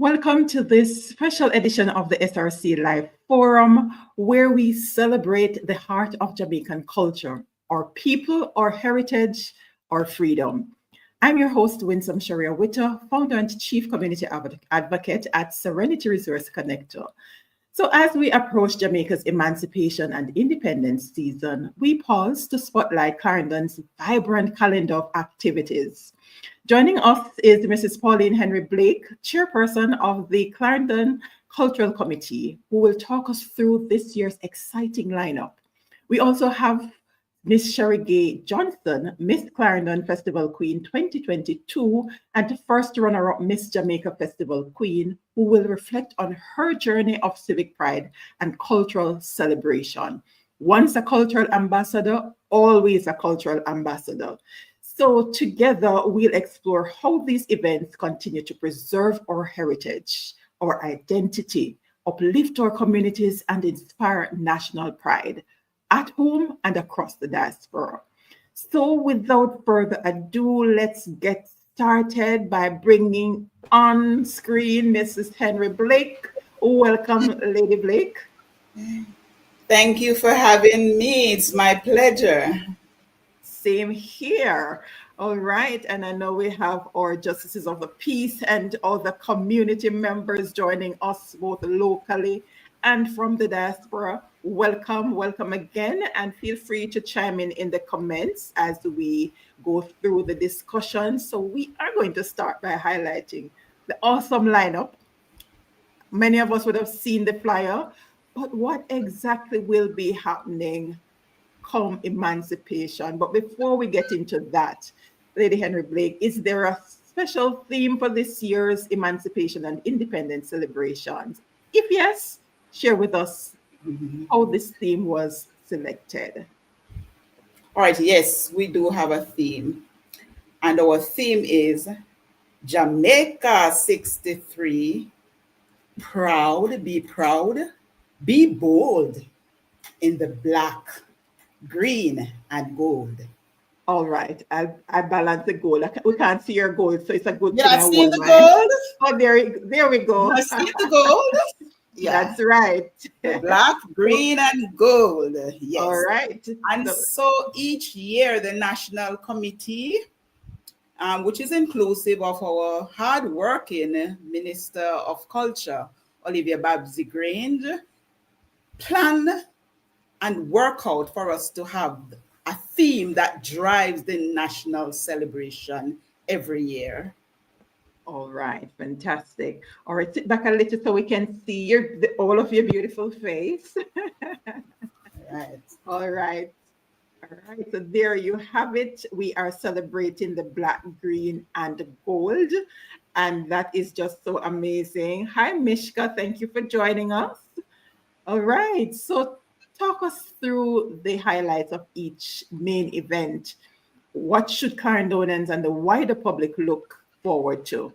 Welcome to this special edition of the SRC Live Forum, where we celebrate the heart of Jamaican culture, our people, our heritage, our freedom. I'm your host, Winsome Sherrier Witter, founder and chief community advocate at Serenity Resource Connector. So as we approach Jamaica's Emancipation and Independence season, we pause to spotlight Clarendon's vibrant calendar of activities. Joining us is Mrs. Pauline Henry-Blake, chairperson of the Clarendon Cultural Committee, who will talk us through this year's exciting lineup. We also have Miss Sheri-Gaye Johnson, Miss Clarendon Festival Queen 2022, and first runner-up Miss Jamaica Festival Queen, who will reflect on her journey of civic pride and cultural celebration. Once a cultural ambassador, always a cultural ambassador. So together, we'll explore how these events continue to preserve our heritage, our identity, uplift our communities, and inspire national pride at home and across the diaspora. So without further ado, let's get started by bringing on screen Mrs. Henry-Blake. Welcome, Lady Blake. Thank you for having me. It's my pleasure. Same here. All right. And I know we have our justices of the peace and other community members joining us both locally and from the diaspora. Welcome again, and feel free to chime in the comments as we go through the discussion. So we are going to start by highlighting the awesome lineup. Many of us would have seen the flyer, but what exactly will be happening come Emancipation? But before we get into that, Lady Henry-Blake, is there a special theme for this year's Emancipation and Independence celebrations? If yes, share with us how this theme was selected. All right, yes, we do have a theme. And our theme is Jamaica 63, proud, be bold in the black, green, and gold. All right, I balance the gold. We can't see your gold, so it's a good thing. I see the gold? Oh, there we go. You see the gold? Yeah. That's right. Black, green, and gold. Yes. All right. And so each year, the National Committee, which is inclusive of our hardworking Minister of Culture, Olivia Babsy-Grange, plan and work out for us to have a theme that drives the national celebration every year. All right, fantastic. All right, sit back a little so we can see all of your beautiful face. Right. All right. So there you have it. We are celebrating the black, green, and gold. And that is just so amazing. Hi, Mishka. Thank you for joining us. All right. So talk us through the highlights of each main event. What should Clarendonians and the wider public look forward to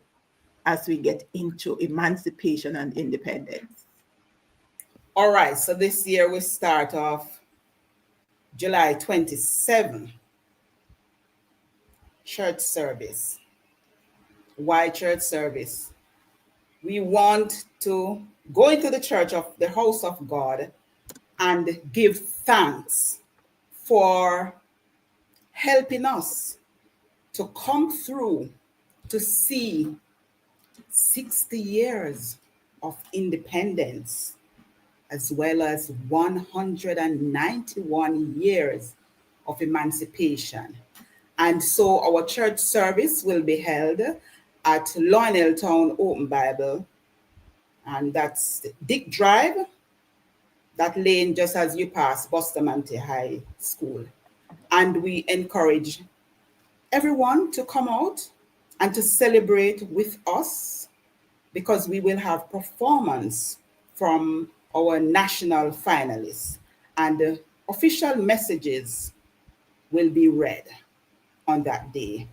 as we get into Emancipation and Independence? All right, so this year we start off July 27, church service. Why church service? We want to go into the church of the house of God and give thanks for helping us to come through to see 60 years of independence, as well as 191 years of emancipation. And so our church service will be held at Lionel Town Open Bible, and that's Dick Drive, that lane just as you pass Bustamante High School. And we encourage everyone to come out and to celebrate with us, because we will have performance from our national finalists, and official messages will be read on that day.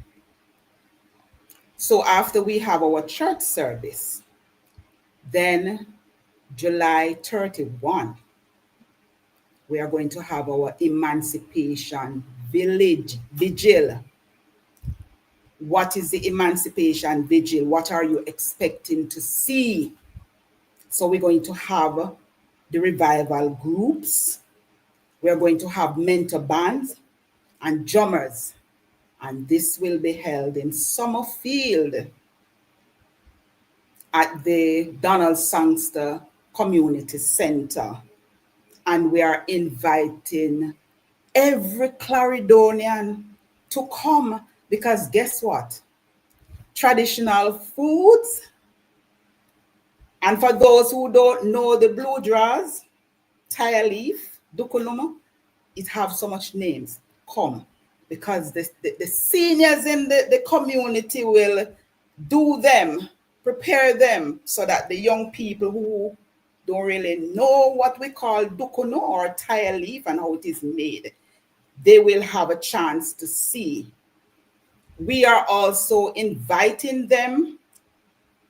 So after we have our church service, then July 31, we are going to have our Emancipation Vigil, what is the Emancipation Vigil? What are you expecting to see? So we're going to have the revival groups. We're going to have mentor bands and drummers. And this will be held in Summerfield at the Donald Sangster Community Center. And we are inviting every Clarendonian to come, because guess what? Traditional foods. And for those who don't know the blue draws, tire leaf, dukunuma, it have so much names. Come, because the seniors in the community will do them, prepare them, so that the young people who don't really know what we call dukuno or tire leaf and how it is made, they will have a chance to see. We are also inviting them,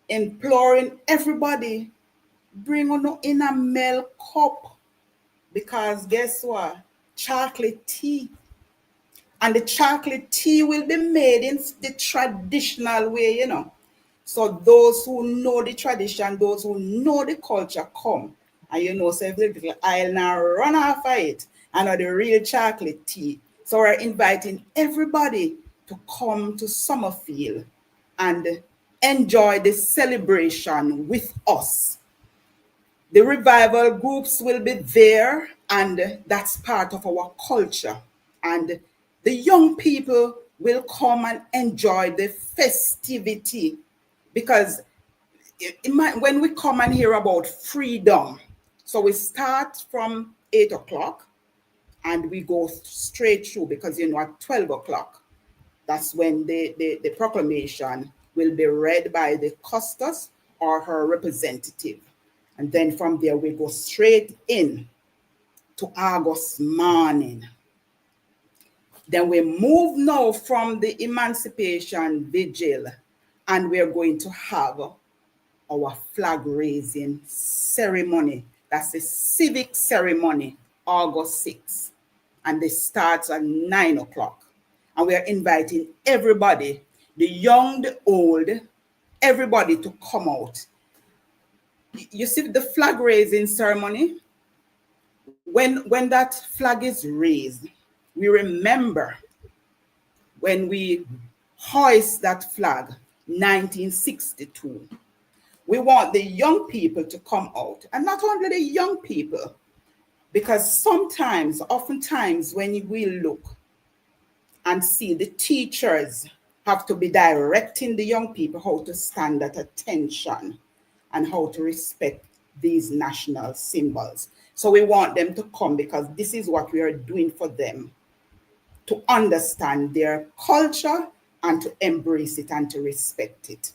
imploring everybody, bring on in a milk cup, because guess what? Chocolate tea. And the chocolate tea will be made in the traditional way, you know. So those who know the tradition, those who know the culture, come. And you know, so if the little I'll now run off of it, and know the real chocolate tea. So we're inviting everybody to come to Summerfield and enjoy the celebration with us. The revival groups will be there, and that's part of our culture. And the young people will come and enjoy the festivity, because when we come and hear about freedom, so we start from 8 o'clock and we go straight through, because you know at 12 o'clock, that's when the proclamation will be read by the custos or her representative. And then from there, we go straight in to August morning. Then we move now from the Emancipation Vigil, and we're going to have our flag raising ceremony. That's the Civic ceremony, August 6th. And this starts at 9 o'clock. And we are inviting everybody, the young, the old, everybody to come out. You see the flag raising ceremony, when that flag is raised, we remember when we hoist that flag, 1962. We want the young people to come out, and not only the young people, because oftentimes when we look and see, the teachers have to be directing the young people how to stand at attention and how to respect these national symbols. So we want them to come, because this is what we are doing for them, to understand their culture and to embrace it and to respect it.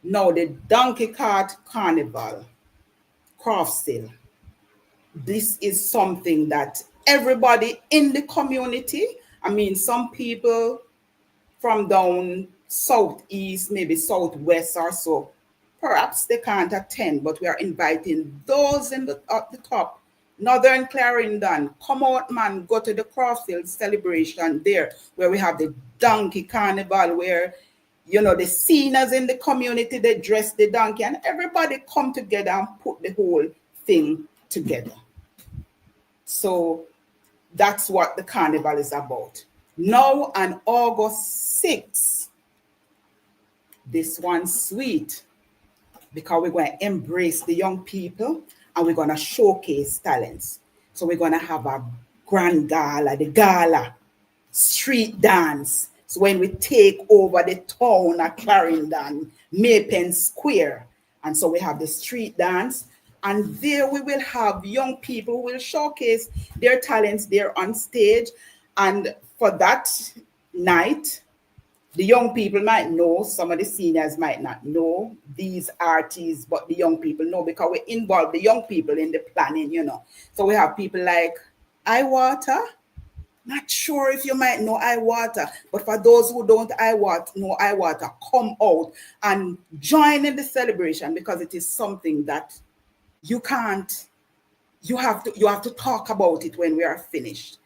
Now, the Donkey Cart Carnival, craft sale, this is something that everybody in the community, I mean, some people from down southeast, maybe southwest or so, perhaps they can't attend, but we are inviting those at the top, Northern Clarendon, come out, man, go to the Crawfield celebration there, where we have the Donkey Carnival, where, you know, the seniors in the community, they dress the donkey, and everybody come together and put the whole thing together. So that's what the carnival is about. Now on August 6th, this one's sweet, because we're going to embrace the young people and we're going to showcase talents. So we're going to have a grand gala, the Gala, street dance. So when we take over the town of Clarendon, Maypen Square, and so we have the street dance, and there we will have young people who will showcase their talents there on stage. And for that night, the young people might know, some of the seniors might not know these artists, but the young people know, because we involve the young people in the planning, you know. So we have people like Iwater. Not sure if you might know Iwater, but for those who don't know Iwater, come out and join in the celebration, because it is something that you have to talk about it when we are finished.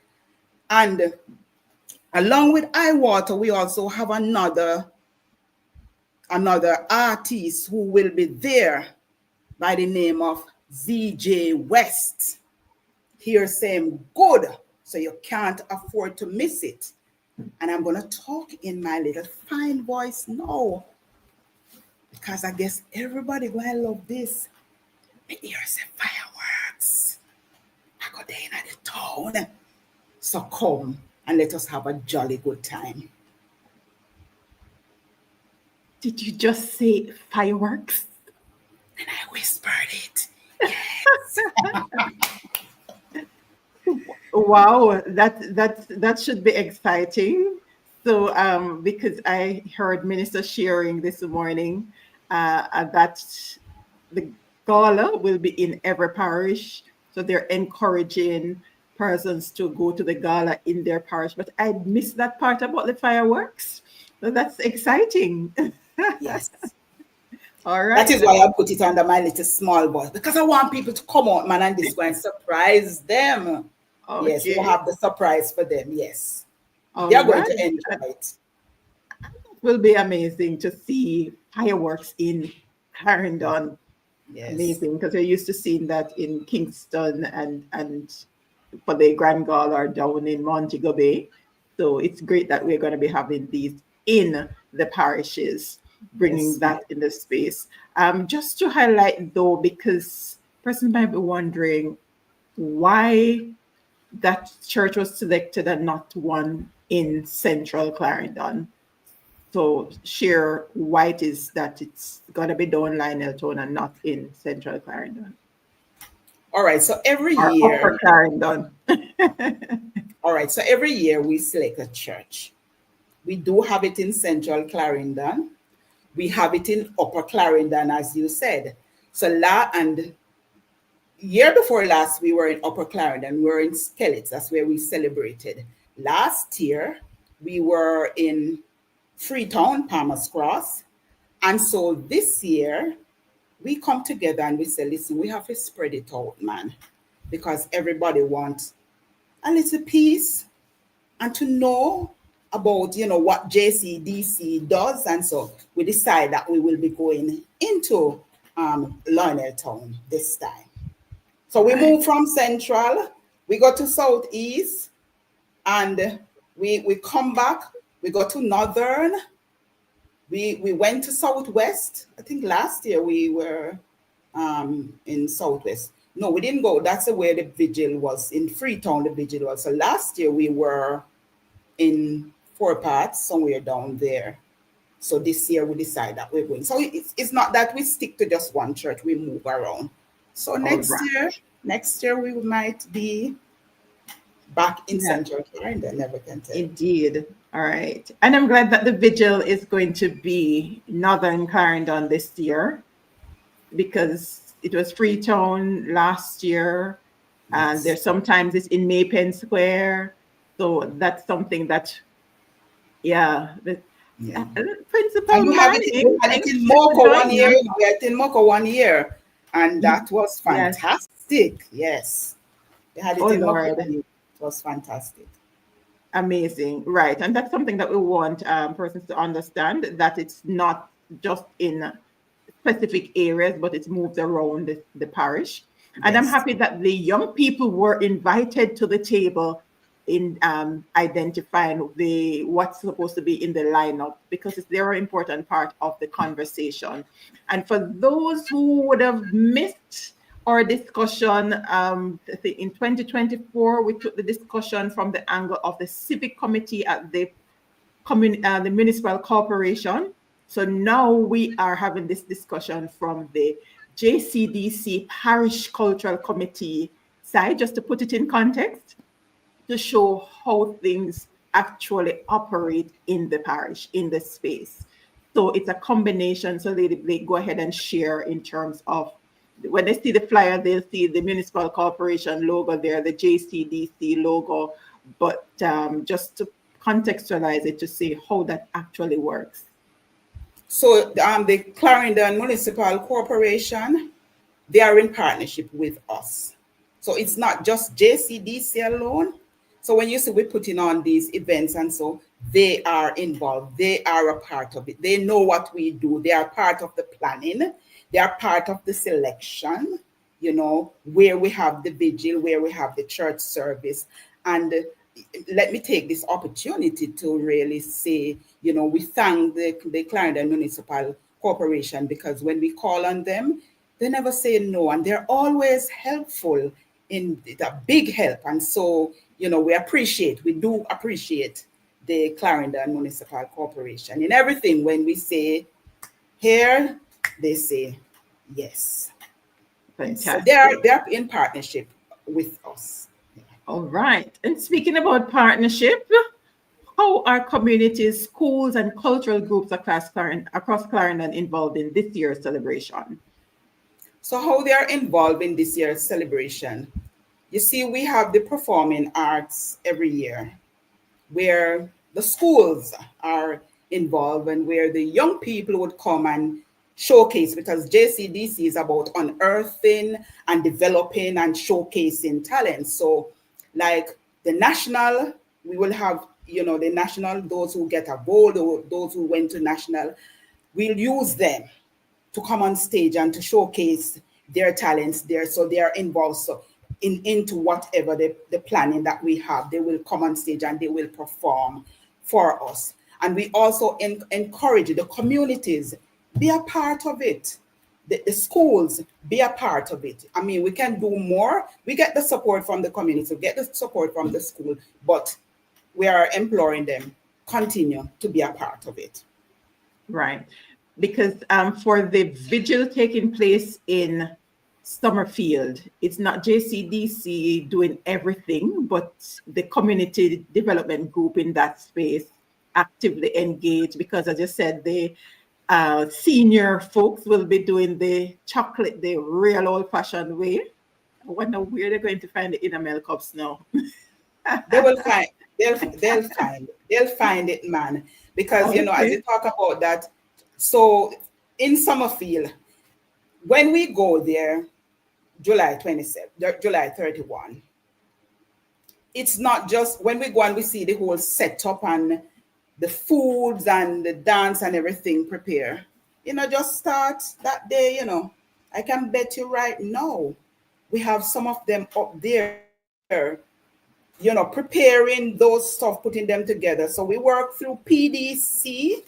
And Along with Iwater, we also have another artist who will be there by the name of ZJ West. Hear same good, so you can't afford to miss it. And I'm going to talk in my little fine voice now, because I guess everybody will love this. Here's the fireworks. I go there in the town. So come and let us have a jolly good time. Did you just say fireworks? And I whispered it. Yes. Wow, that should be exciting. So, because I heard Minister sharing this morning that the gala will be in every parish, so they're encouraging persons to go to the gala in their parish. But I missed that part about the fireworks. So that's exciting. Yes. All right. That is why I put it under my little small voice, because I want people to come out, man, and this go and surprise them. Okay. Yes, we'll have the surprise for them. Yes. They are going to enjoy it. It will be amazing to see fireworks in Clarendon. Yes. Amazing, because we're used to seeing that in Kingston and for the Grand Gala or down in Montego Bay. So it's great that we're going to be having these in the parishes, bringing that in the space. Just to highlight though, because person might be wondering why that church was selected and not one in Central Clarendon. So share why it is that it's going to be done in Lioneltown and not in Central Clarendon. All right, so every year. Upper Clarendon. All right, so every year we select a church. We do have it in Central Clarendon. We have it in Upper Clarendon, as you said. So year before last, we were in Upper Clarendon. We were in Skelets. That's where we celebrated. Last year, we were in Freetown, Palmer's Cross. And so this year, we come together and we say, listen, we have to spread it out, man, because everybody wants a little piece and to know about, what JCDC does. And so we decide that we will be going into Lioneltown this time. So we move from Central, we go to Southeast, and we come back, we go to Northern, we went to Southwest. I think last year we were in Southwest. No, we didn't go. That's where the Vigil was, in Freetown, the Vigil was. So last year we were in Four Parts, somewhere down there. So this year we decide that we're going. So it's not that we stick to just one church, we move around. So next year we might be back in Central Clarendon, never can tell. Indeed. All right. And I'm glad that the Vigil is going to be Northern Clarendon this year, because it was Freetown last year. And there's sometimes it's in Maypen Square. So that's something that, principal. And we had it in Moko 1 year. We had it in Moko 1 year. And that was fantastic. Yes. They had it in Moko 1 year. It was fantastic. Amazing. Right. And that's something that we want persons to understand, that it's not just in specific areas, but it's moved around the parish. And I'm happy that the young people were invited to the table in identifying what's supposed to be in the lineup, because they're an important part of the conversation. And for those who would have missed our discussion, in 2024, we took the discussion from the angle of the Civic Committee at the Municipal Corporation. So now we are having this discussion from the JCDC Parish Cultural Committee side, just to put it in context, to show how things actually operate in the parish, in the space. So it's a combination. So they go ahead and share in terms of, when they see the flyer, they'll see the Municipal Corporation logo there, the JCDC logo, but just to contextualize it, to see how that actually works. So the Clarendon Municipal Corporation, they are in partnership with us. So it's not just JCDC alone. So when you see we're putting on these events and so, they are involved. They are a part of it. They know what we do. They are part of the planning. They are part of the selection, you know, where we have the vigil, where we have the church service. And let me take this opportunity to really say, you know, we thank the Clarendon Municipal Corporation, because when we call on them, they never say no, and they're always helpful, in a big help. And so, you know, we do appreciate the Clarendon Municipal Corporation in everything. When we say here, they say yes. Fantastic. So they're in partnership with us. All right. And speaking about partnership, how are communities, schools, and cultural groups across Clarendon involved in this year's celebration? So how they are involved in this year's celebration? You see, we have the performing arts every year, where the schools are involved and where the young people would come and showcase, because JCDC is about unearthing and developing and showcasing talent. So like the national, we will have, you know, the national, those who get a gold or those who went to national, we'll use them to come on stage and to showcase their talents there. So they are involved. So into whatever the planning that we have, they will come on stage and they will perform for us. And we also encourage the communities, be a part of it. The schools, be a part of it. I mean, we can do more. We get the support from the community, we get the support from the school, but we are imploring them, continue to be a part of it. Right. Because for the vigil taking place in Summerfield, it's not JCDC doing everything, but the community development group in that space actively engaged, because as you said, the senior folks will be doing the chocolate the real old-fashioned way. I wonder where they're going to find the enamel cups now. They will find, they'll find it, man. Because, you know, as you talk about that, so in Summerfield, when we go there, July 31, it's not just when we go and we see the whole setup and the foods and the dance and everything prepare, you know, just start that day, you know. I can bet you right now, we have some of them up there, you know, preparing those stuff, putting them together. So we work through PDC.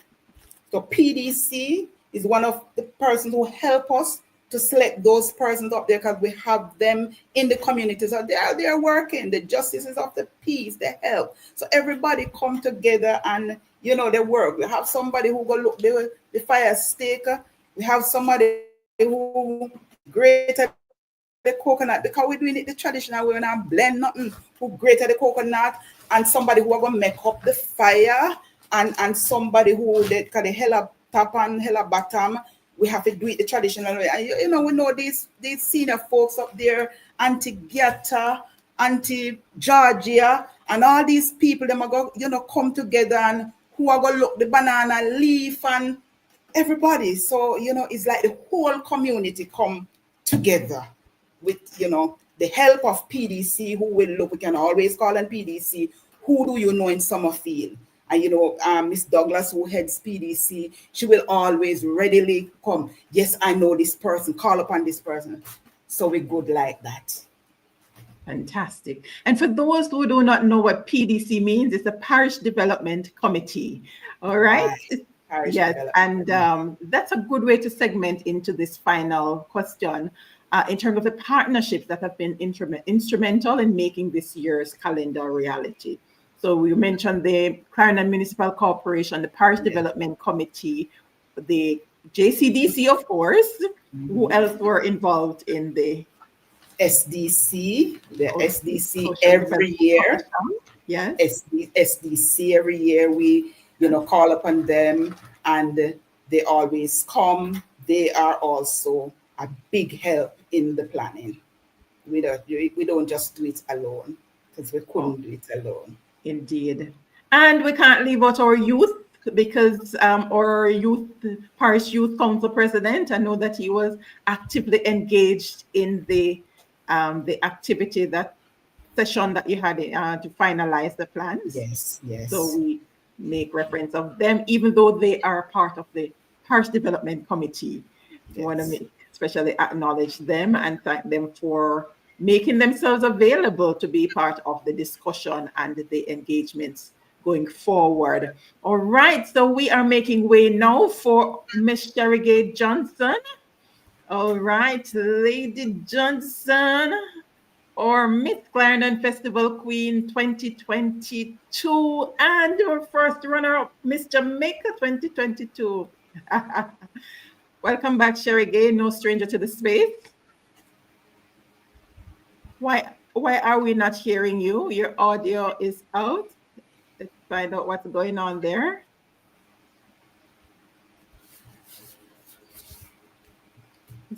So PDC is one of the persons who help us to select those persons up there, because we have them in the communities. So they're working, the justices of the peace, they help. So everybody come together and, you know, they work. We have somebody who go look the fire staker. We have somebody who grated the coconut, because we're doing it the traditional way, and I blend nothing, who grated the coconut, and somebody who are going to make up the fire, and somebody who did the hella top and hella bottom. We have to do it the traditional way. And you know, we know these senior folks up there, Auntie Giata, Auntie Georgia, and all these people, them are going, you know, come together, and who are going to look the banana leaf and everybody. So, you know, it's like the whole community come together with, you know, the help of PDC, who will look, we can always call on PDC, who do you know in Summerfield? And, you know, Miss Douglas, who heads PDC, she will always readily come. Yes, I know this person, call upon this person. So we're good like that. Fantastic. And for those who do not know what PDC means, it's the Parish Development Committee. All right. Yes. And that's a good way to segment into this final question in terms of the partnerships that have been instrumental in making this year's calendar reality. So we mentioned the Clarendon Municipal Corporation, the Parish Development Committee, the JCDC, of course. Who else were involved in the SDC? The SDC every year. Yes. SDC every year, we, you know, call upon them, and they always come. They are also a big help in the planning. We don't just do it alone, because we couldn't do it alone. Indeed. And we can't leave out our youth, because our Parish Youth Council president, I know that he was actively engaged in the activity that session that you had to finalize the plans. Yes, yes. So we make reference of them, even though they are part of the Parish Development Committee. We want to especially acknowledge them and thank them for making themselves available to be part of the discussion and the engagements going forward. All right, so we are making way now for Miss Sheri-Gaye Johnson. All right, Lady Johnson, or Miss Clarendon Festival Queen 2022, and our first runner-up, Miss Jamaica 2022. Welcome back, Sheri-Gaye, no stranger to the space. Why are we not hearing you? Your audio is out. Let's find out what's going on there.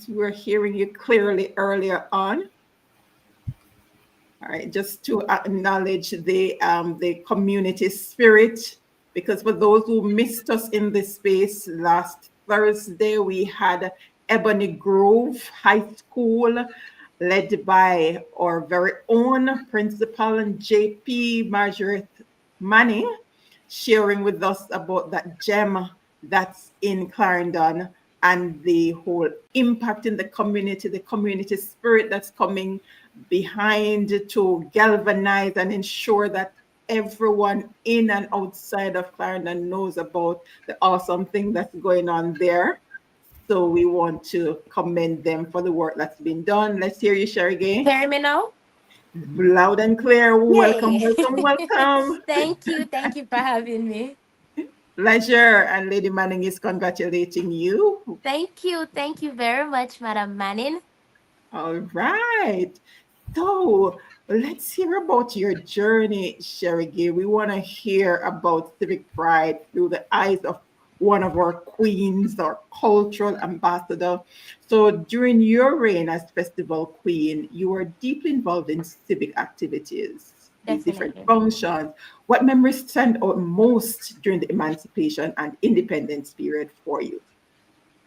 We're hearing you clearly earlier on. All right, just to acknowledge the community spirit, because for those who missed us in this space last Thursday, we had Ebony Grove High School, led by our very own principal and JP Margaret Manning, sharing with us about that gem that's in Clarendon and the whole impact in the community spirit that's coming behind to galvanize and ensure that everyone in and outside of Clarendon knows about the awesome thing that's going on there. So we want to commend them for the work that's been done. Let's hear you, Sheri-Gaye. Hear me now? Loud and clear. Welcome, Yay. welcome. Thank you for having me. Pleasure. And Lady Manning is congratulating you. Thank you very much, Madam Manning. All right. So let's hear about your journey, Sheri-Gaye. We want to hear about civic pride through the eyes of one of our queens, our cultural ambassador. So during your reign as Festival Queen, you were deeply involved in civic activities, these different functions. What memories stand out most during the Emancipation and Independence period for you?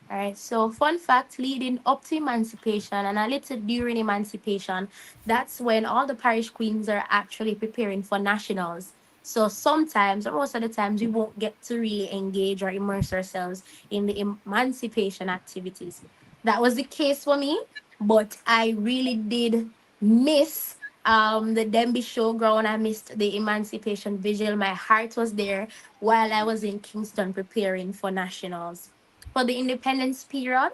All right, so fun fact, leading up to Emancipation and a little during Emancipation, that's when all the parish queens are actually preparing for nationals. So sometimes, or most of the times, we won't get to really engage or immerse ourselves in the emancipation activities. That was the case for me, but I really did miss the Denby Showground. I missed the Emancipation Vigil. My heart was there while I was in Kingston preparing for nationals. For the independence period,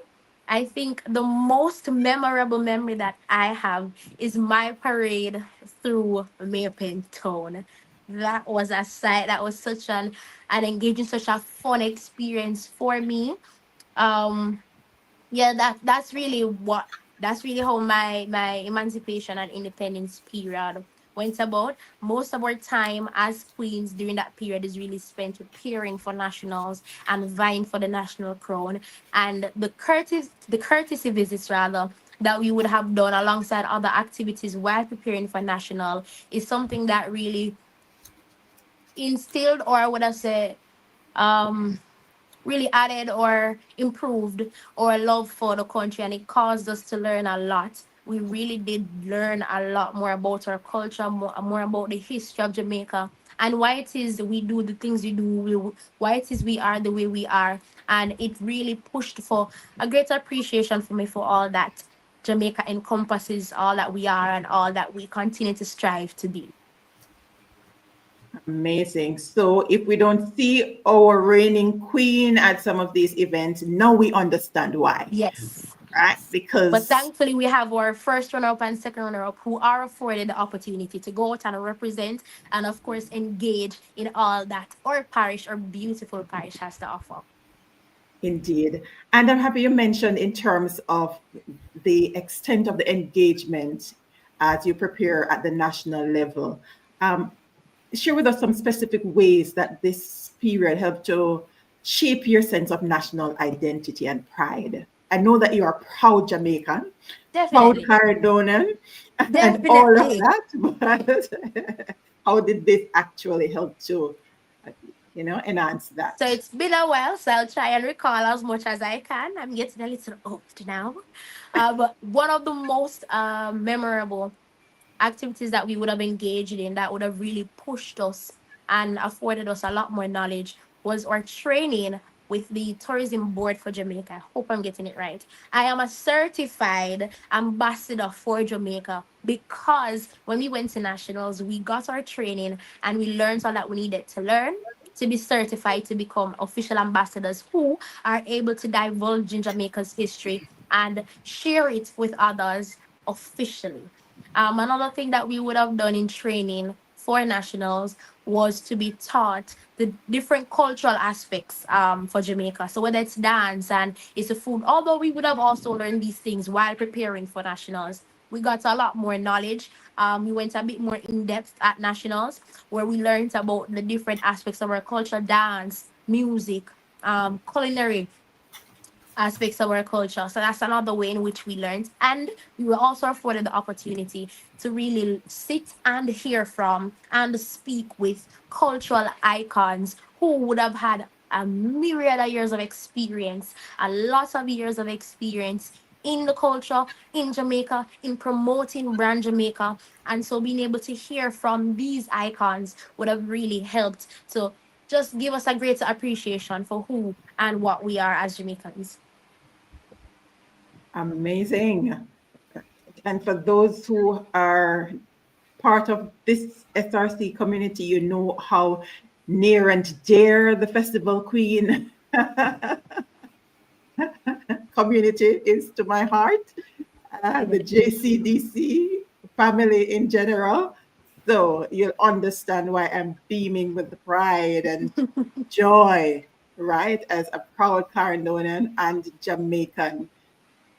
I think the most memorable memory that I have is my parade through Maypen Town. That was a sight. That was such an engaging, such a fun experience for me. Yeah, that's really how my emancipation and independence period went about. Most of our time as queens during that period is really spent preparing for nationals and vying for the national crown. And the courtesy visits rather that we would have done alongside other activities while preparing for national is something that really instilled, or I would have said, really added or improved our love for the country, and it caused us to learn a lot. We really did learn a lot more about our culture, more about the history of Jamaica, and why it is we do the things we do, why it is we are the way we are. And it really pushed for a greater appreciation for me for all that Jamaica encompasses, all that we are and all that we continue to strive to be. Amazing. So if we don't see our reigning queen at some of these events, now we understand why. Yes. Right? Because but thankfully we have our first runner-up and second runner-up who are afforded the opportunity to go out and represent and of course engage in all that our parish, our beautiful parish, has to offer. Indeed. And I'm happy you mentioned in terms of the extent of the engagement as you prepare at the national level. Share with us some specific ways that this period helped to shape your sense of national identity and pride. I know that you are proud Jamaican, Definitely. proud Caledonian, and all of that, but how did this actually help to, enhance that? So it's been a while, so I'll try and recall as much as I can. I'm getting a little old now. But one of the most memorable activities that we would have engaged in that would have really pushed us and afforded us a lot more knowledge was our training with the Tourism Board for Jamaica. I hope I'm getting it right. I am a certified ambassador for Jamaica because when we went to nationals, we got our training and we learned all that we needed to learn to be certified to become official ambassadors who are able to divulge in Jamaica's history and share it with others officially. Another thing that we would have done in training for nationals was to be taught the different cultural aspects for Jamaica. So whether it's dance and it's the food, although we would have also learned these things while preparing for nationals, we got a lot more knowledge. We went a bit more in depth at nationals where we learned about the different aspects of our culture, dance, music, culinary aspects of our culture. So that's another way in which we learned. And we were also afforded the opportunity to really sit and hear from and speak with cultural icons who would have had a myriad of years of experience, a lot of years of experience in the culture in Jamaica, in promoting brand Jamaica. And so being able to hear from these icons would have really helped to just give us a greater appreciation for who and what we are as Jamaicans. Amazing. And for those who are part of this SRC community, you know how near and dear the Festival Queen community is to my heart, the JCDC family in general. So you'll understand why I'm beaming with pride and joy, right? As a proud Clarendonian and Jamaican.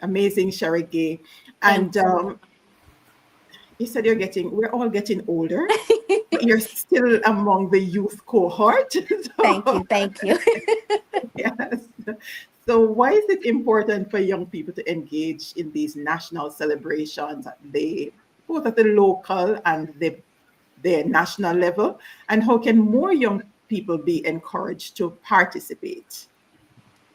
Amazing, Sheri-Gaye. And you said we're all getting older, but you're still among the youth cohort. Thank you. Yes. So why is it important for young people to engage in these national celebrations both at the local and the national level? And how can more young people be encouraged to participate?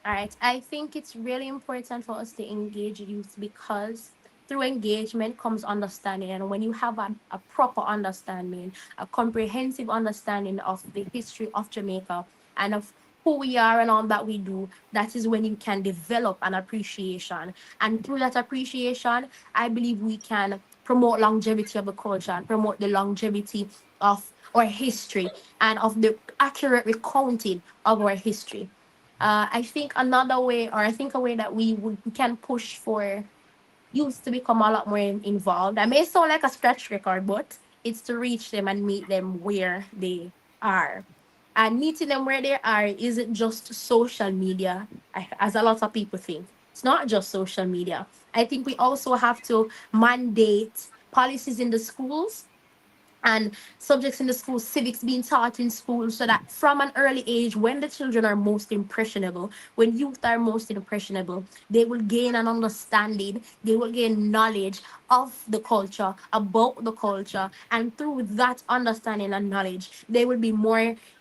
All right. I think it's really important for us to engage youth because through engagement comes understanding. And when you have a proper understanding, a comprehensive understanding of the history of Jamaica and of who we are and all that we do, that is when you can develop an appreciation. And through that appreciation, I believe we can promote longevity of the culture and promote the longevity of our history and of the accurate recounting of our history. I think another way, or I think a way that we can push for youth to become a lot more involved. I may sound like a stretch record, but it's to reach them and meet them where they are. And meeting them where they are isn't just social media, as a lot of people think. It's not just social media. I think we also have to mandate policies in the schools and subjects in the school, civics being taught in school, so that from an early age, when the children are most impressionable, when youth are most impressionable, they will gain an understanding, they will gain knowledge of the culture, about the culture, and through that understanding and knowledge, they will be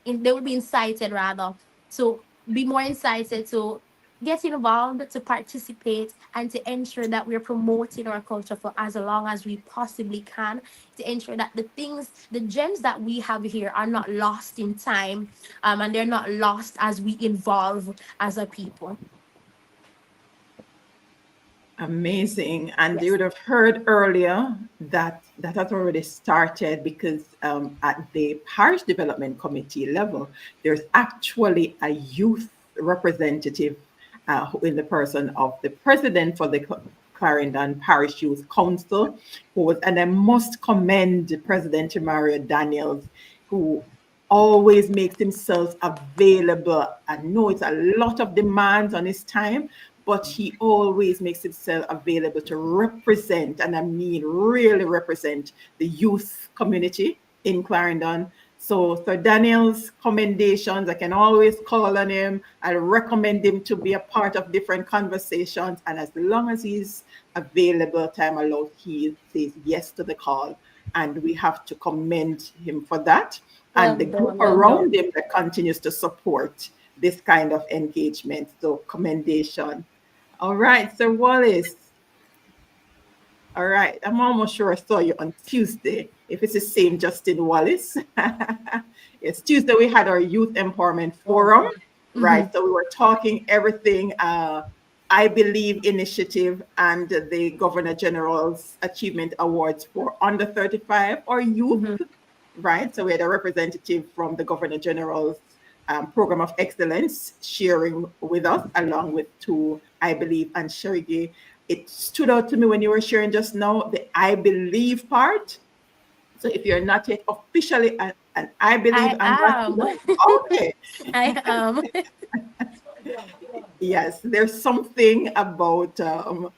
incited rather to be more incited to get involved, to participate, and to ensure that we're promoting our culture for as long as we possibly can, to ensure that the gems that we have here are not lost in time, and they're not lost as we evolve as a people. Amazing. And Yes. you would have heard earlier that has already started because at the Parish Development Committee level, there's actually a youth representative in the person of the president for the Clarendon Parish Youth Council, and I must commend President Mario Daniels, who always makes himself available. I know it's a lot of demands on his time, but he always makes himself available to represent, and I mean really represent, the youth community in Clarendon. So Sir Daniel's commendations, I can always call on him. I recommend him to be a part of different conversations. And as long as he's available, time allowed, he says yes to the call. And we have to commend him for that. And the group around him that continues to support this kind of engagement. So commendation. All right, Sir Wallace. All right. I'm almost sure I saw you on Tuesday. If it's the same Justin Wallace. Yes, Tuesday we had our Youth Empowerment Forum. Right. So we were talking everything I Believe initiative and the Governor General's Achievement Awards for under 35 or youth. Right. So we had a representative from the Governor General's Program of Excellence sharing with us, along with two I Believe and Sheri-Gaye. It stood out to me when you were sharing just now the I Believe part. So if you're not yet officially an I Believe ambassador, okay. I am. Yes, there's something about the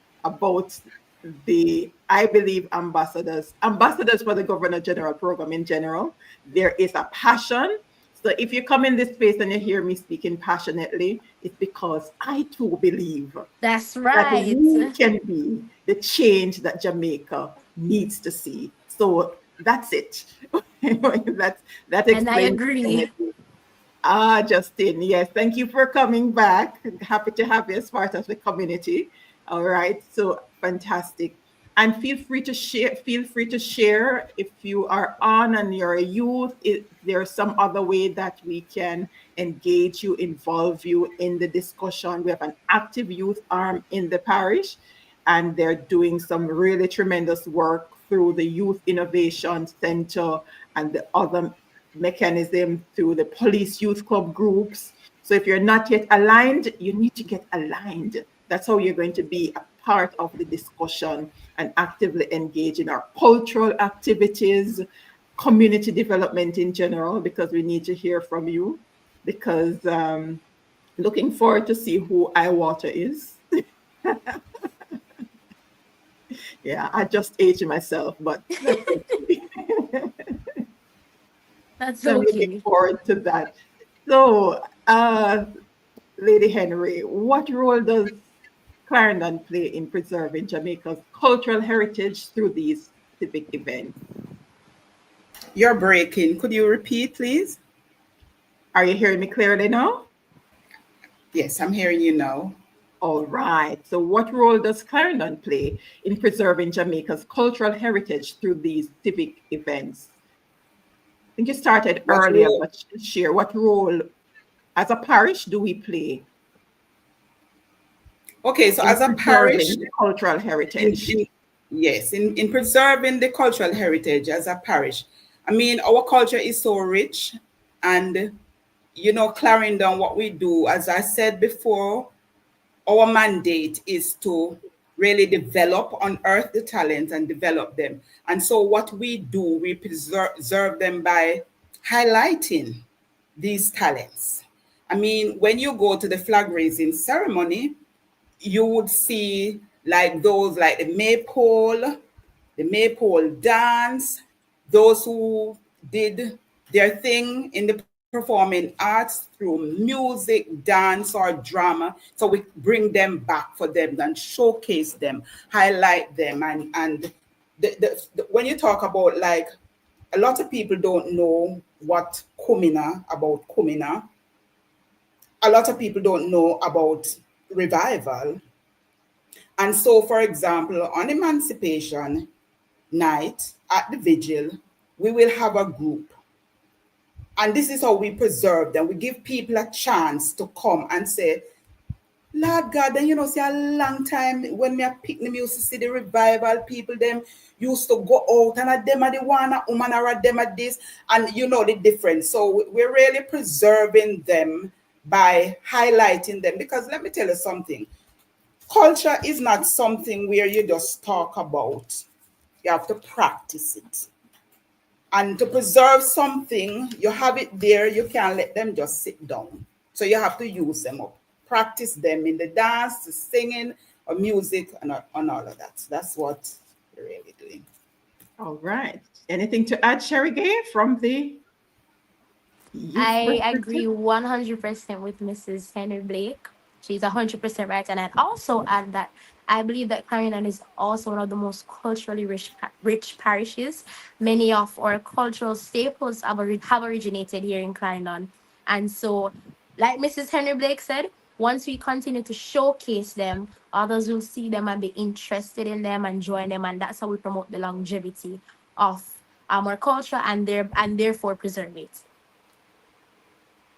I Believe ambassadors for the Governor General program in general. There is a passion. So if you come in this space and you hear me speaking passionately, it's because I too believe That's that right. we can be the change that Jamaica needs to see. So that's it. that explains. And I agree. Anything. Justin, yes, thank you for coming back. Happy to have you as part of the community. All right, so fantastic. And feel free to share. Feel free to share if you are on and you're a youth. If there's some other way that we can engage you, involve you in the discussion. We have an active youth arm in the parish, and they're doing some really tremendous work through the Youth Innovation Center and the other mechanism through the police youth club groups. So if you're not yet aligned, you need to get aligned. That's how you're going to be a part of the discussion and actively engage in our cultural activities, community development in general, because we need to hear from you. Because looking forward to see who iWater is. Yeah, I just aged myself, but That's so I'm looking okay. forward to that. So, Lady Henry, what role does Clarendon play in preserving Jamaica's cultural heritage through these civic events? You're breaking. Could you repeat, please? Are you hearing me clearly now? Yes, I'm hearing you now. All right. So, what role does Clarendon play in preserving Jamaica's cultural heritage through these civic events? I think you started What earlier, role? but share what role as a parish do we play Okay, so in as a parish, preserving the cultural heritage? yes, in preserving the cultural heritage as a parish, I mean, our culture is so rich, and Clarendon, what we do, as I said before, our mandate is to really develop, unearth the talent and develop them. And so what we do, we preserve them by highlighting these talents. I mean, when you go to the flag raising ceremony, you would see like those like the maypole dance, those who did their thing in the performing arts through music, dance, or drama. So we bring them back for them and showcase them, highlight them. And when you talk about like, a lot of people don't know about Kumina. A lot of people don't know about revival. And so, for example, on Emancipation night at the Vigil, we will have a group. And this is how we preserve them. We give people a chance to come and say, Lord God, then see a long time when me a pick the music, see the revival people, them used to go out and them are the one, a woman or them are this, and you know the difference. So we're really preserving them by highlighting them. Because let me tell you something. Culture is not something where you just talk about. You have to practice it. And to preserve something, you have it there, you can't let them just sit down. So you have to use them up. Practice them in the dance, the singing, or music, and all of that. So that's what we're really doing. All right. Anything to add, Sheri-Gaye, from the youth I perspective? agree 100% with Mrs. Henry-Blake. She's 100% right. And I'd also add that I believe that Clarendon is also one of the most culturally rich parishes. Many of our cultural staples have originated here in Clarendon. And so, like Mrs. Henry-Blake said, once we continue to showcase them, others will see them and be interested in them and join them, and that's how we promote the longevity of our culture and therefore preserve it.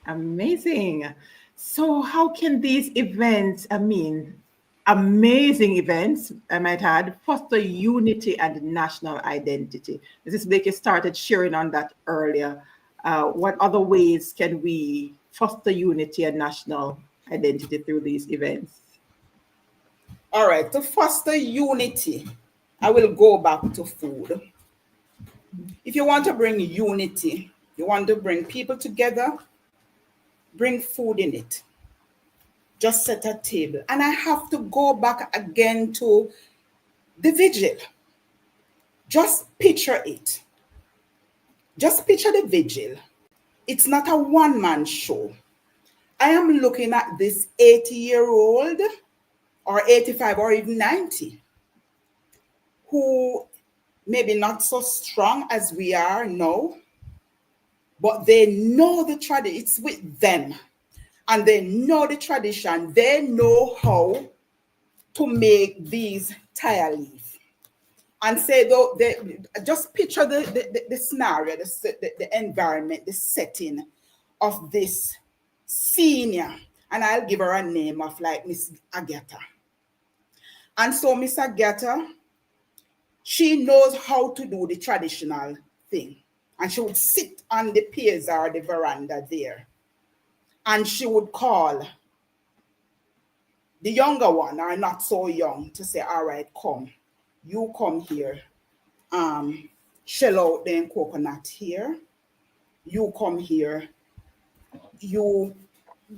Amazing. So how can these events, amazing events, I might add, foster unity and national identity? Mrs. Blake, you started sharing on that earlier. What other ways can we foster unity and national identity through these events? All right, to foster unity, I will go back to food. If you want to bring unity, you want to bring people together, bring food in it. Just set a table. And I have to go back again to the vigil. Just picture it. Just picture the vigil. It's not a one-man show. I am looking at this 80-year-old or 85 or even 90 who maybe not so strong as we are now, but they know the tradition. It's with them. And they know the tradition. They know how to make these tire leaf. And say, though, just picture the scenario, the environment, the setting of this senior. And I'll give her a name of like Miss Agatha. And so Miss Agatha, she knows how to do the traditional thing. And she would sit on the piers or the veranda there. And she would call the younger one, or not so young, to say, all right, come. You come here. Shell out the coconut here. You come here. You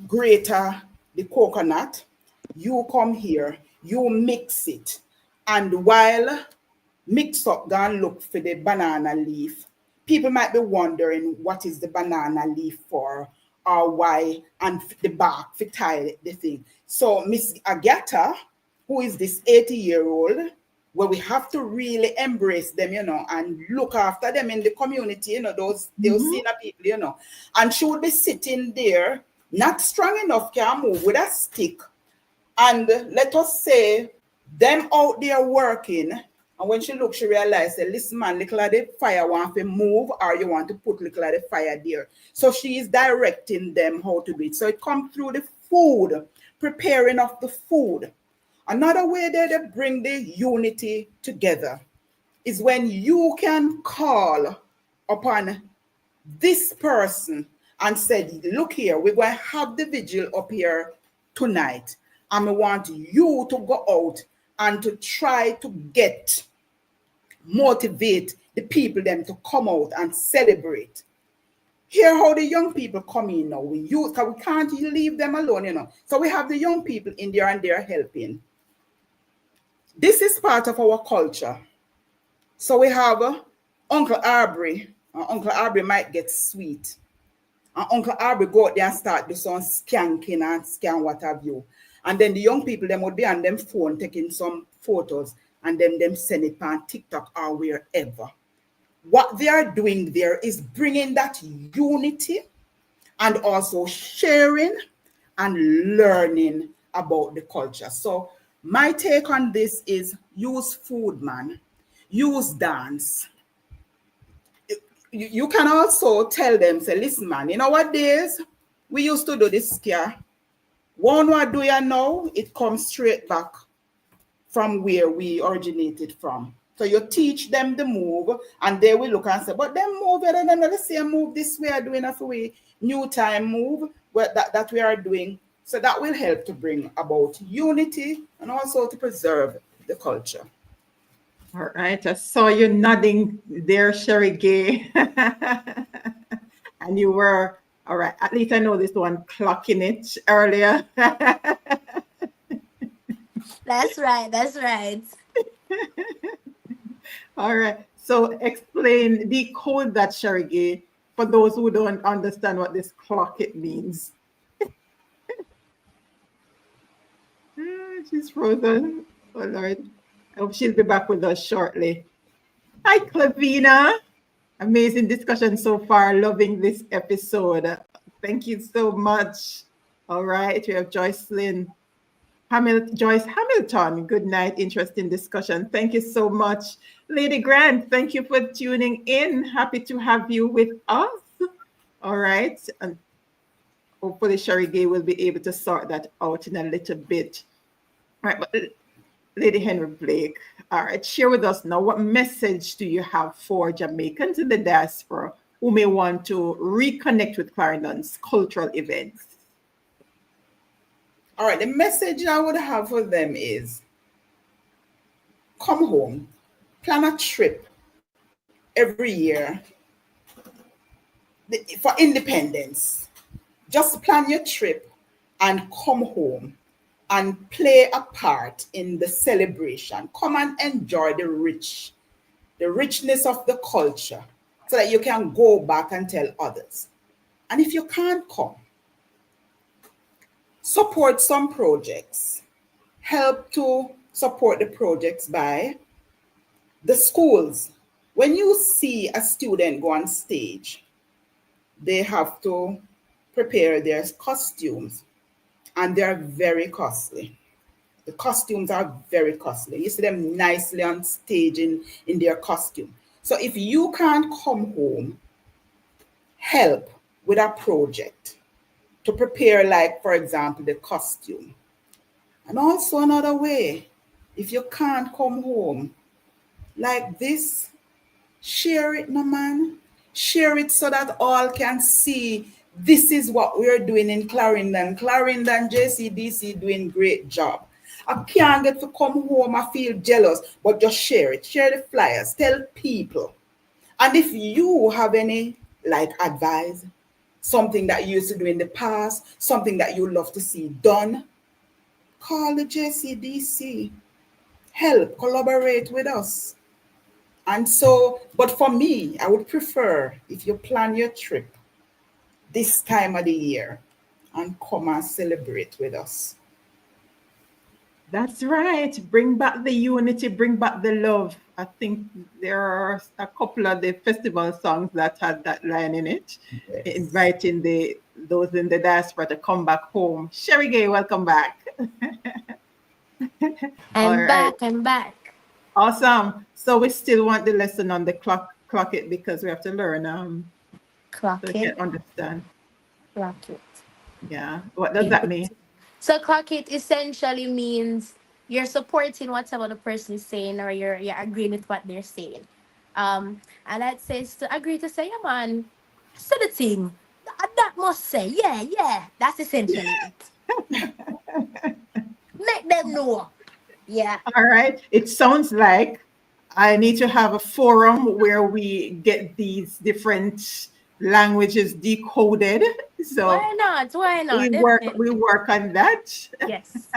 grate the coconut. You come here. You mix it. And while mix up, go and look for the banana leaf. People might be wondering what is the banana leaf for, or why, and the bark for tie the thing. So Miss Agatha, who is this 80-year-old, where we have to really embrace them, and look after them in the community, those senior people, and she would be sitting there, not strong enough, can move with a stick, and let us say them out there working. And when she looked, she realized, listen, man, little of the fire want to move, or you want to put little of the fire there. So she is directing them how to do it. So it comes through the food, preparing of the food. Another way that they bring the unity together is when you can call upon this person and say, look here, we're going to have the vigil up here tonight. And I want you to go out and to try to motivate the people them to come out and celebrate. Hear how the young people come in now. Because we can't leave them alone, So we have the young people in there and they're helping. This is part of our culture. So we have Uncle Aubrey. Uncle Aubrey might get sweet. And Uncle Aubrey go out there and start do some skanking and scan what have you. And then the young people, them would be on them phone taking some photos and then them send it on TikTok or wherever. What they are doing there is bringing that unity and also sharing and learning about the culture. So my take on this is use food, man. Use dance. You can also tell them, say, listen, man, what days we used to do this scare. One what do you know? It comes straight back from where we originated from. So you teach them the move, and they will look and say, but them move, and then let's say move this way, doing a way, new time move that we are doing. So that will help to bring about unity and also to preserve the culture. All right, I saw you nodding there, Sheri-Gaye. And you were, all right, at least I know this one, clocking it earlier. That's right. All right, so decode that, Sheri-Gaye, for those who don't understand what this clock it means. She's frozen. Oh, Lord. I hope she'll be back with us shortly. Hi, Clavina. Amazing discussion so far. Loving this episode. Thank you so much. All right, we have Joyce Hamilton. Good night. Interesting discussion. Thank you so much. Lady Grant, thank you for tuning in. Happy to have you with us. All right. And hopefully Sheri-Gaye will be able to sort that out in a little bit. All right, but Lady Henry-Blake, all right, share with us now, what message do you have for Jamaicans in the diaspora who may want to reconnect with Clarendon's cultural events? All right, the message I would have for them is come home, plan a trip every year for independence. Just plan your trip and come home and play a part in the celebration. Come and enjoy the richness of the culture so that you can go back and tell others. And if you can't come, support some projects. Help to support the projects by the schools. When you see a student go on stage, they have to prepare their costumes, and they're very costly. The costumes are very costly. You see them nicely on stage in their costume. So if you can't come home, help with a project to prepare, like, for example, the costume. And also another way, if you can't come home, like this, share it, no man. Share it so that all can see this is what we're doing in Clarendon. Clarendon JCDC doing great job. I can't get to come home, I feel jealous, but just share it. Share the flyers, tell people. And if you have any, like, advice, something that you used to do in the past, something that you love to see done, call the JCDC. Help, collaborate with us. And so, but for me, I would prefer if you plan your trip this time of the year and come and celebrate with us. That's right. Bring back the unity, bring back the love. I think there are a couple of the festival songs that had that line in it, yes, inviting those in the diaspora to come back home. Sheri-Gaye, welcome back. I'm back. Awesome. So we still want the lesson on the clock it, because we have to learn. Clock so it. We can understand. Clock it. Yeah. What does that mean? So clock it essentially means you're supporting whatever the person is saying, or you're agreeing with what they're saying. And that says to agree to say, yeah, man, say the thing. That must say, yeah. That's essentially it. Make them know. Yeah. All right. It sounds like I need to have a forum where we get these different languages decoded. So why not? We work on that. Yes.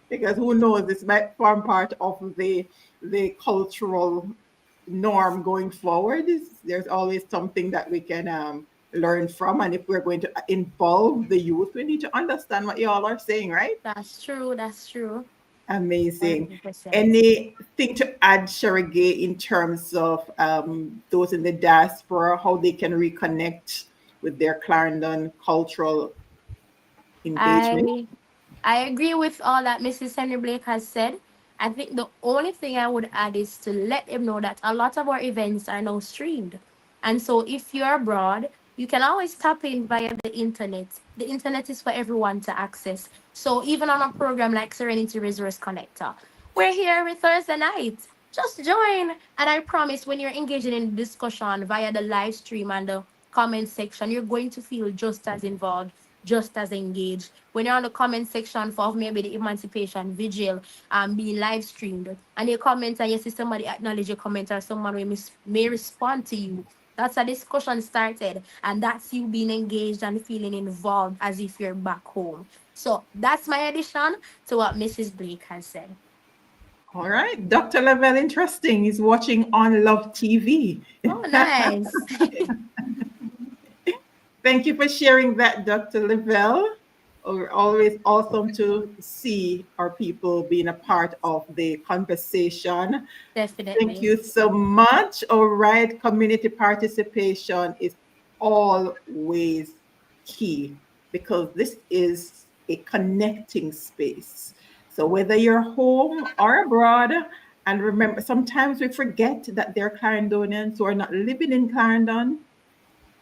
Because who knows, this might form part of the cultural norm going forward. There's always something that we can learn from, and if we're going to involve the youth, we need to understand what you all are saying, right? That's true. Amazing. 100%. Anything to add, Sheri-Gaye, in terms of those in the diaspora, how they can reconnect with their Clarendon cultural engagement? I agree with all that Mrs. Henry-Blake has said. I think the only thing I would add is to let them know that a lot of our events are now streamed. And so if you're abroad, you can always tap in via the internet. The internet is for everyone to access. So even on a program like Serenity Resource Connector, we're here every Thursday night. Just join. And I promise when you're engaging in discussion via the live stream and the comment section, you're going to feel just as involved, just as engaged. When you're on the comment section for maybe the Emancipation Vigil being live streamed, and you comment and you see somebody acknowledge your comment, or someone may respond to you, that's a discussion started, and that's you being engaged and feeling involved as if you're back home. So that's my addition to what Mrs. Blake has said. All right. Dr. Lavelle, interesting. He's watching on Love TV. Oh, nice. Thank you for sharing that, Dr. Lavelle. Always awesome to see our people being a part of the conversation. Definitely. Thank you so much. All right. Community participation is always key. because this is a connecting space. So whether you're home or abroad, and remember, sometimes we forget that there are Clarendonians who are not living in Clarendon,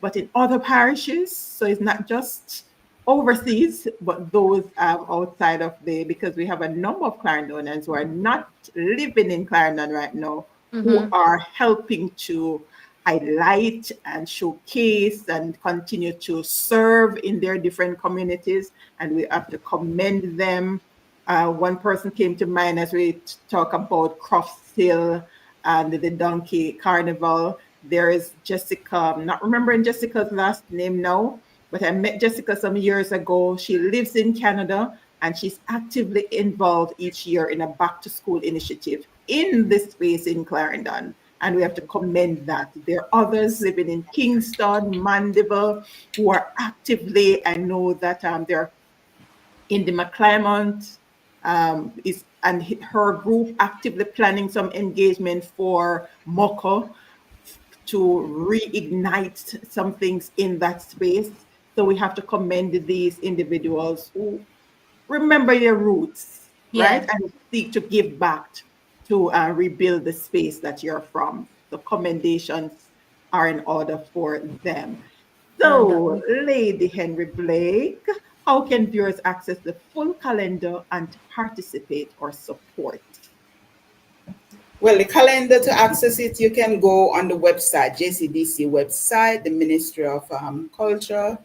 but in other parishes. So it's not just overseas, but those outside of because we have a number of Clarendonians who are not living in Clarendon right now, who are helping to highlight and showcase and continue to serve in their different communities. And we have to commend them. One person came to mind as we talk about Crofts Hill and the Donkey Carnival. There is Jessica, I'm not remembering Jessica's last name now, but I met Jessica some years ago. She lives in Canada and she's actively involved each year in a back to school initiative in this space in Clarendon. And we have to commend that. There are others living in Kingston, Mandeville, who are actively, I know that they're in the McClymont, and her group actively planning some engagement for Moko to reignite some things in that space. So we have to commend these individuals who remember their roots, right? And seek to give back to rebuild the space that you're from. The commendations are in order for them. So, Lady Henry-Blake, how can viewers access the full calendar and participate or support? Well, the calendar, to access it, you can go on the website, JCDC website, the Ministry of Culture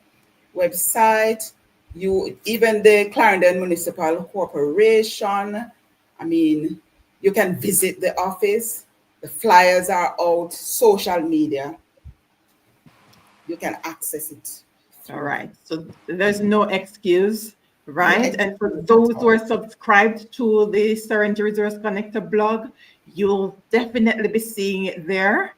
website, even the Clarendon Municipal Corporation. I mean, you can visit the office. The flyers are out, social media. You can access it. All right. So there's no excuse, right? And for those who are subscribed to the Serenity Resource Connector blog, you'll definitely be seeing it there.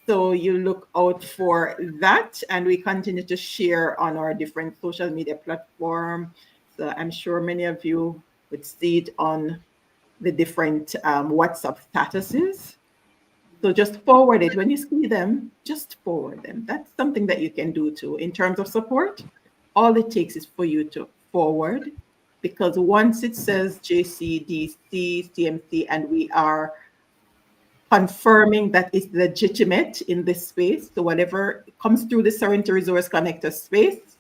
So you look out for that, and we continue to share on our different social media platforms. So I'm sure many of you would see it on the different WhatsApp statuses. So just forward it. When you see them, just forward them. That's something that you can do too. In terms of support, all it takes is for you to forward, because once it says JCDC, CMC, and we are confirming that it's legitimate in this space, so whatever comes through the Serenity Resource Connector space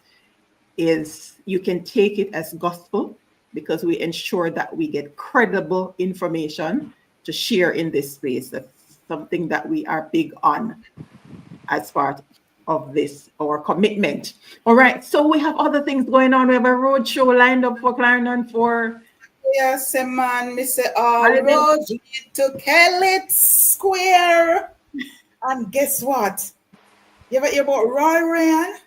you can take it as gospel, because we ensure that we get credible information to share in this space. That's something that we are big on as part of this, our commitment. All right, so we have other things going on. We have a road show lined up for Clarendon for... Yes, man, Mr. All roads lead to Kellett Square. And guess what? You ever hear about Roy Ryan?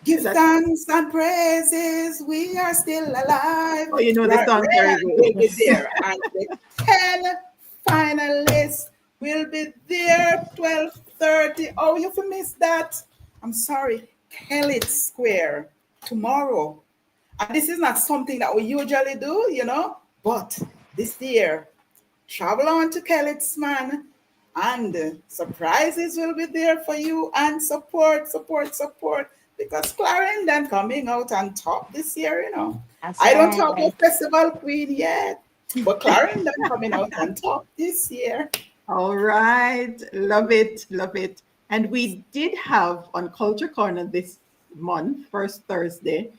Give thanks and praises, we are still alive. Oh, you know the song very good. Will be there. And the 10 finalists will be there 12:30. Oh, you missed that. I'm sorry. Kellett Square tomorrow. And this is not something that we usually do, but this year, travel on to Kellett's, man, and surprises will be there for you, and support, because Clarendon coming out on top this year, I don't talk about Festival Queen yet, but Clarendon coming out on top this year. All right. Love it. And we did have on Culture Corner this month, first Thursday,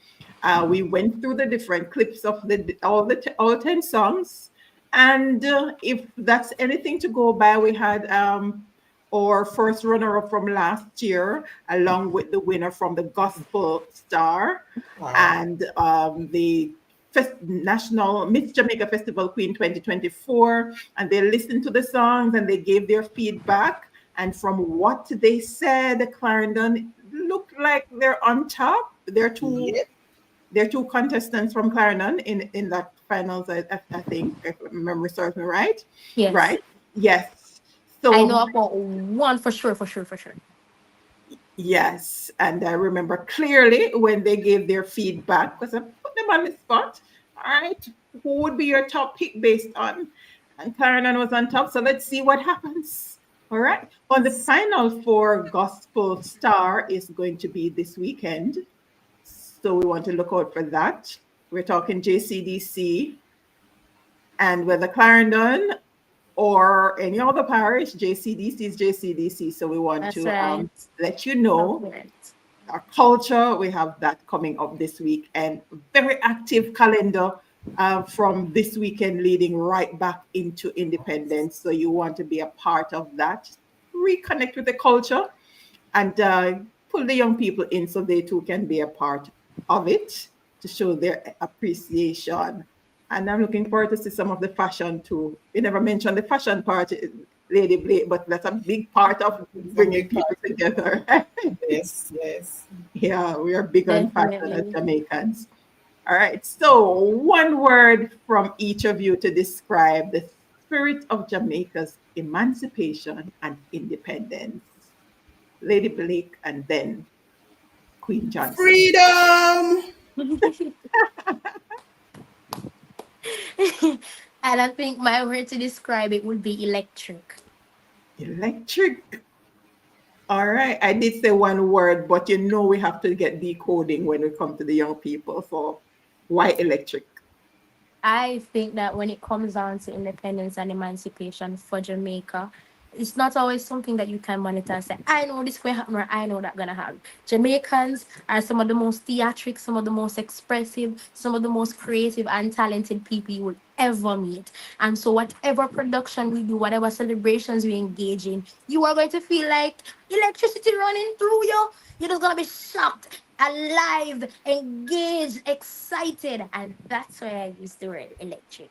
we went through the different clips of all 10 songs. And if that's anything to go by, we had our first runner-up from last year, along with the winner from the Gospel Star. Wow. And the National Miss Jamaica Festival Queen 2024. And they listened to the songs and they gave their feedback. And from what they said, Clarendon looked like they're on top. They're two contestants from Clarendon in that finals, I think, if memory serves me right. Yes. Right? Yes. So I know about one for sure. Yes. And I remember clearly when they gave their feedback, because I put them on the spot. All right, who would be your top pick based on? And Clarendon was on top. So let's see what happens. All right. Well, the final for Gospel Star is going to be this weekend. So we want to look out for that. We're talking JCDC, and whether Clarendon or any other parish, JCDC is JCDC. So we want That's to right. let you know Correct. our culture. We have that coming up this week, and very active calendar from this weekend leading right back into Independence. So you want to be a part of that, reconnect with the culture, and pull the young people in so they too can be a part of it to show their appreciation. And I'm looking forward to see some of the fashion too. We never mentioned the fashion part, Lady Blake, but that's a big part of bringing people together. Yes, yes. Yeah, we are big on fashion as Definitely. Jamaicans. All right, so one word from each of you to describe the spirit of Jamaica's emancipation and independence. Lady Blake and then Queen Johnson. Freedom! And I think my word to describe it would be electric. Electric. All right, I did say one word, but you know we have to get decoding when we come to the young people. So why electric? I think that when it comes down to independence and emancipation for Jamaica, it's not always something that you can monitor and say, I know this will happen or I know that gonna happen. Jamaicans are some of the most theatric, some of the most expressive, some of the most creative and talented people you will ever meet. And so whatever production we do, whatever celebrations we engage in, you are going to feel like electricity running through you. You're just gonna be shocked, alive, engaged, excited. And that's why I use the word electric.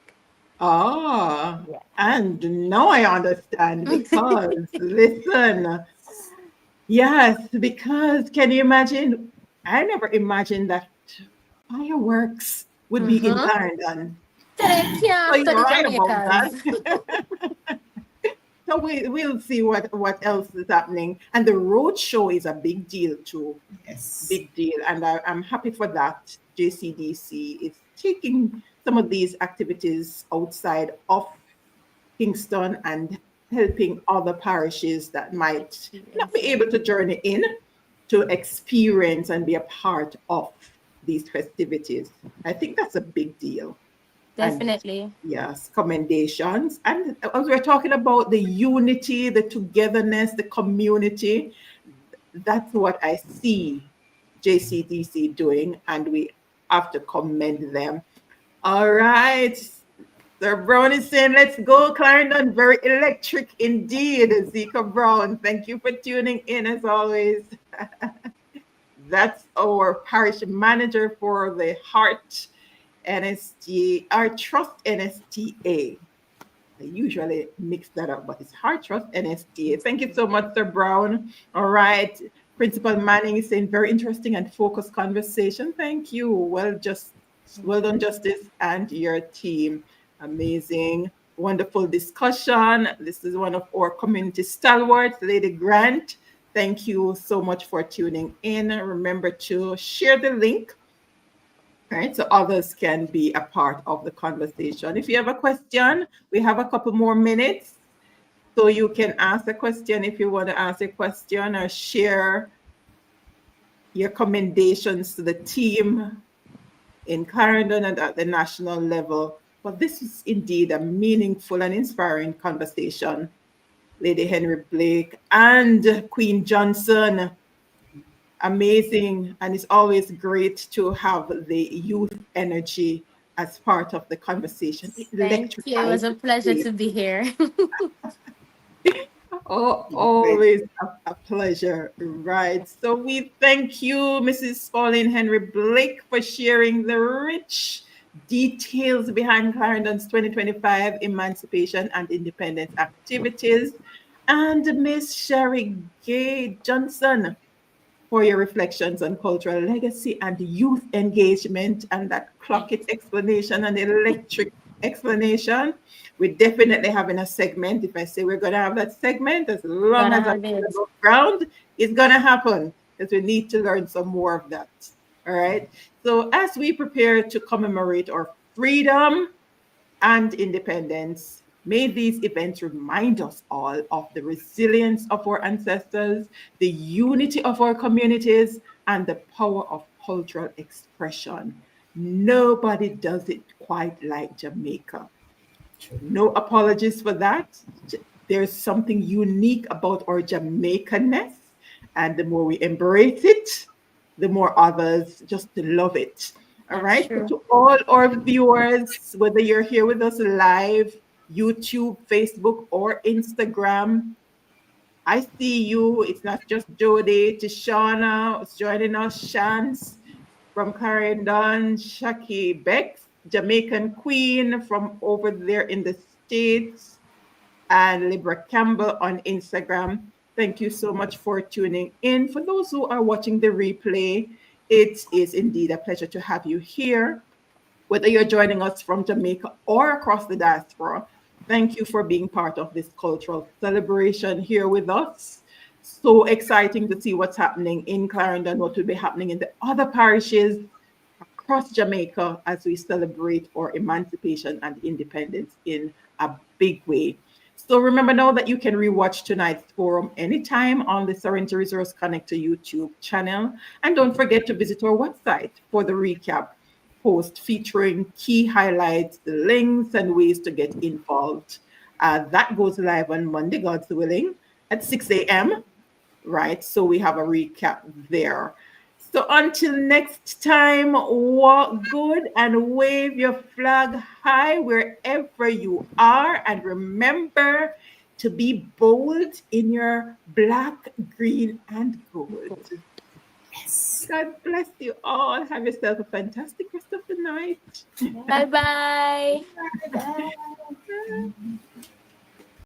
Ah, Yeah. and now I understand because listen, yes, because can you imagine? I never imagined that fireworks would be in Mm-hmm. Clarendon. They So can't you're study right about Jamaicans. that. So we'll see what else is happening. And the road show is a big deal too. Yes. Big deal. And I'm happy for that. JCDC is taking some of these activities outside of Kingston and helping other parishes that might not be able to journey in to experience and be a part of these festivities. I think that's a big deal. And Definitely. yes, commendations. And as we're talking about the unity, the togetherness, the community, that's what I see JCDC doing, and we have to commend them. All right. Sir Brown is saying, let's go, Clarendon. Very electric indeed. Zika Brown, thank you for tuning in as always. That's our parish manager for the Heart NSTA, our Trust NSTA. I usually mix that up, but it's Heart Trust NSTA. Thank you so much, Sir Brown. All right. Principal Manning is saying very interesting and focused conversation. Thank you. Well done, Justice, and your team. Amazing, wonderful discussion. This is one of our community stalwarts, Lady Grant. Thank you so much for tuning in. Remember to share the link, right, so others can be a part of the conversation. If you have a question, we have a couple more minutes. So you can ask a question if you want to ask a question or share your commendations to the team in Clarendon and at the national level. But this is indeed a meaningful and inspiring conversation. Lady Henry-Blake and Queen Johnson, amazing. And it's always great to have the youth energy as part of the conversation. It Thank you. It was a pleasure to be here. Oh, always a pleasure, right? So we thank you, Mrs. Pauline Henry-Blake, for sharing the rich details behind Clarendon's 2025 Emancipation and Independence activities, and Miss Sheri-Gaye Johnson for your reflections on cultural legacy and youth engagement and that clock it explanation and electric explanation. We're definitely having a segment. If I say we're going to have that segment, as long as I'm on the ground, it's going to happen because we need to learn some more of that. All right. So as we prepare to commemorate our freedom and independence, may these events remind us all of the resilience of our ancestors, the unity of our communities, and the power of cultural expression. Nobody does it quite like Jamaica. No apologies for that. There's something unique about our Jamaicanness, and the more we embrace it, the more others just love it. All That's right. So true. to all our viewers, whether you're here with us live, YouTube, Facebook, or Instagram, I see you. It's not just Jody, Tishana is joining us, Shans from Clarendon, Shaki Bex, Jamaican Queen from over there in the States, and Libra Campbell on Instagram. Thank you so much for tuning in. For those who are watching the replay, it is indeed a pleasure to have you here. Whether you're joining us from Jamaica or across the diaspora, thank you for being part of this cultural celebration here with us. So exciting to see what's happening in Clarendon, what will be happening in the other parishes across Jamaica as we celebrate our emancipation and independence in a big way. So remember now that you can rewatch tonight's forum anytime on the Sorrento Resource Connect to YouTube channel. And don't forget to visit our website for the recap post featuring key highlights, the links, and ways to get involved. That goes live on Monday, God's willing, at 6 a.m. Right? So we have a recap there. So until next time, walk good and wave your flag high wherever you are. And remember to be bold in your black, green, and gold. Yes. God bless you all. Have yourself a fantastic rest of the night. Bye bye. Bye.